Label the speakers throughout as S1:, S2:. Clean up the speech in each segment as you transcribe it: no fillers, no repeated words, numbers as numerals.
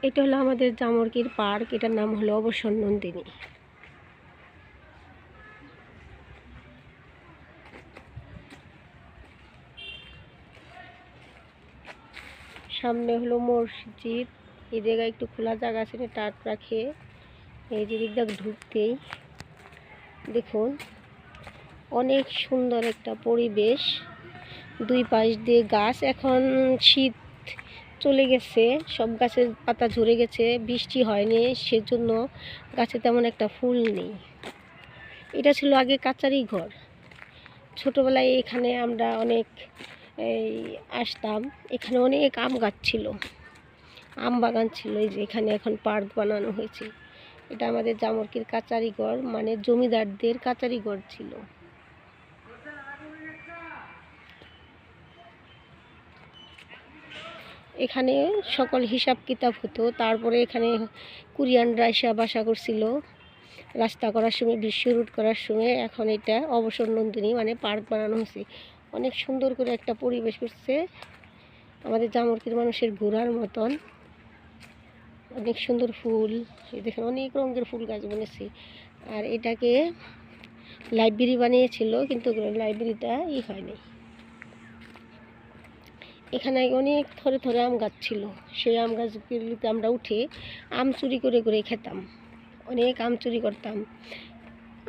S1: এটা হলো আমাদের জামরকির পার্ক। এটার নাম হলো অবসর নন্দিনী। সামনে হলো মসজিদ। এই জায়গায় একটু খোলা জায়গা আছে, টাট রাখে। এই যে দিক ঢুকতেই দেখুন অনেক সুন্দর একটা পরিবেশ, দুই পাশ দিয়ে গাছ। এখন শীত চলে গেছে, সব গাছের পাতা ঝরে গেছে, বৃষ্টি হয়নি, সেজন্য গাছে তেমন একটা ফুল নেই। এটা ছিল আগে কাচারি ঘর। ছোটোবেলায় এখানে আমরা অনেক আসতাম। এখানে অনেক আম গাছ ছিল, আম বাগান ছিল। এই যে এখানে এখন পার্ক বানানো হয়েছে। এটা আমাদের জামরকির কাচারি ঘর, মানে জমিদারদের কাচারি ঘর ছিল। এখানে সকল হিসাব কিতাব হতো। তারপরে এখানে কুরিয়ানরা এসে বাসা করছিল রাস্তা করার সময়, বিশ্ব রুট করার সময়। এখন এটা অবসর নন্দিনী মানে পার্ক বানানো হয়েছে। অনেক সুন্দর করে একটা পরিবেশ করছে, আমাদের জামরকির মানুষের ঘোরার মতন। অনেক সুন্দর ফুল, এই দেখেন অনেক রঙের ফুল গাছ বনেছে। আর এটাকে লাইব্রেরি বানিয়েছিল, কিন্তু লাইব্রেরিটা হয়নি। এখানে অনেক থরে থরে আম গাছ ছিল। সেই আম গাছগুলিতে আমরা উঠে আম চুরি করে করে খেতাম। অনেক আম চুরি করতাম।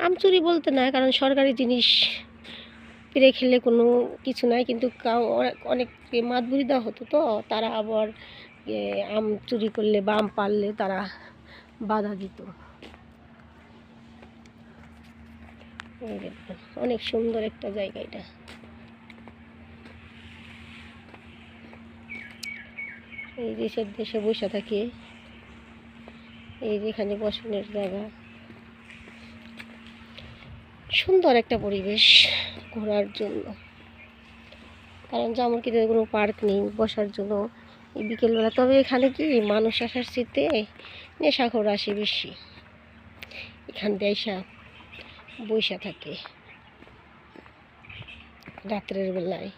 S1: আম চুরি বলতে না, কারণ সরকারি জিনিস পেরে খেলে কোনো কিছু নাই, কিন্তু অনেক মাতবুরি দেওয়া হতো, তো তারা আবার আম চুরি করলে বা আম পারলে তারা বাধা দিত। অনেক সুন্দর একটা জায়গা এটা। এই দেশের দেশে বসে থাকে, এই যেখানে বসানোর জায়গা। সুন্দর একটা পরিবেশ ঘোরার জন্য, কারণ জামরকিতে কোনো পার্ক নেই বসার জন্য এই বিকেলবেলা। তবে এখানে কি মানুষ আসার শীতে নেশাখোর আসে বেশি, এখান দিয়ে এসা বৈশা থাকে রাত্রের বেলায়।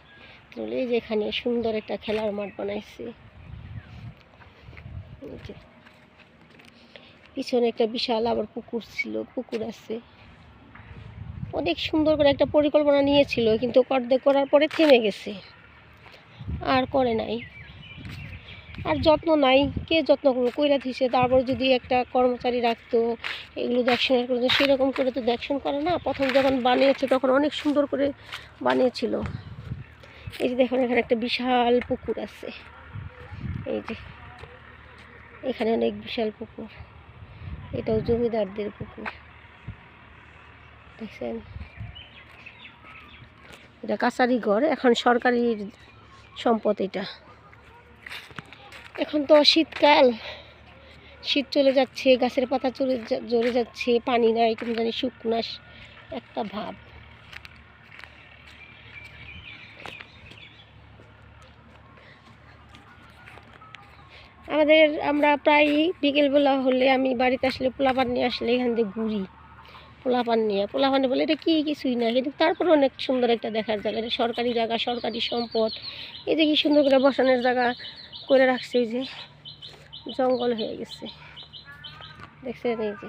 S1: তাহলে এই যে এখানে সুন্দর একটা খেলার মাঠ বানাইছে। পিছনে একটা বিশাল আবার পুকুর ছিল, পুকুর আছে। অনেক সুন্দর করে একটা পরিকল্পনা নিয়েছিল, কিন্তু অর্ধেক করার পরে থেমে গেছে, আর করে নাই। আর যত্ন নাই, কে যত্ন করবো, কইরা দিছে। তারপর যদি একটা কর্মচারী রাখতো এগুলো দেখশনের করতো, সেরকম করে তো দেখশন করে না। প্রথম যখন বানিয়েছে তখন অনেক সুন্দর করে বানিয়েছিল। এই যে দেখুন এখানে একটা বিশাল পুকুর আছে, এই যে এখানে অনেক বিশাল পুকুর। এটাও জমিদারদের পুকুর, দেখছেন। এটা কাছারি ঘর, এখন সরকারি সম্পদ এটা। এখন তো শীতকাল, শীত চলে যাচ্ছে, গাছের পাতা ঝরে যাচ্ছে, পানি নাই, কেমন জানি শুকনো একটা ভাব। আমরা প্রায় বিকেলবেলা হলে আমি বাড়িতে আসলে পোলাপান নিয়ে আসলে এখান থেকে ঘুরি। পোলাপানে বলে এটা কিছুই না, কিন্তু তারপরে অনেক সুন্দর একটা দেখার জায়গা। এটা সরকারি জায়গা, সরকারি সম্পদ। এই যে কি সুন্দর করে বসানোর জায়গা করে রাখছে। এই যে জঙ্গল হয়ে গেছে, দেখছেন। এই যে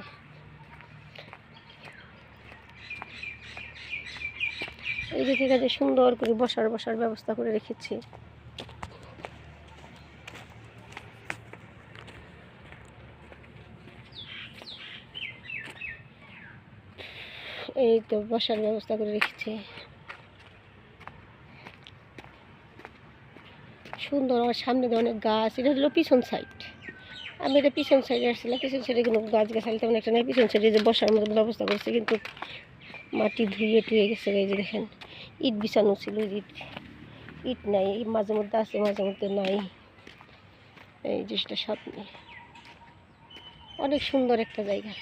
S1: এই যে ঠিক আছে, সুন্দর করে বসার ব্যবস্থা করে রেখেছি। এই তো বসার ব্যবস্থা করে রেখেছি, সুন্দর। আমার সামনে দিয়ে অনেক গাছ। এটা হলো পিছন সাইড, আমি এটা পিছন সাইডে আসছিলাম। পিছন সাইডে কোনো গাছ গাছালি তেমন একটা নেই। পিছন সাইডে যে বসার মতো ব্যবস্থা করছে, কিন্তু মাটি ধুয়ে টুয়ে গেছে। এই যে দেখেন ইট বিছানো ছিল, ইট নাই, মাঝে মধ্যে আছে মাঝে মধ্যে নাই। এই জিনিসটা সামনে অনেক সুন্দর একটা জায়গা।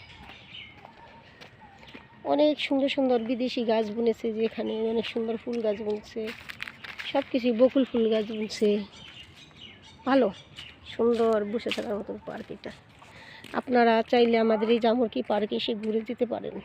S1: অনেক সুন্দর সুন্দর বিদেশি গাছ বুনেছে, যে এখানে অনেক সুন্দর ফুল গাছ বুনছে, সব কিছুই বকুল ফুল গাছ বুনছে। ভালো সুন্দর বসে থাকার মতো পার্ক এটা। আপনারা চাইলে আমাদের এই জামরকি পার্কে এসে ঘুরে যেতে পারেন।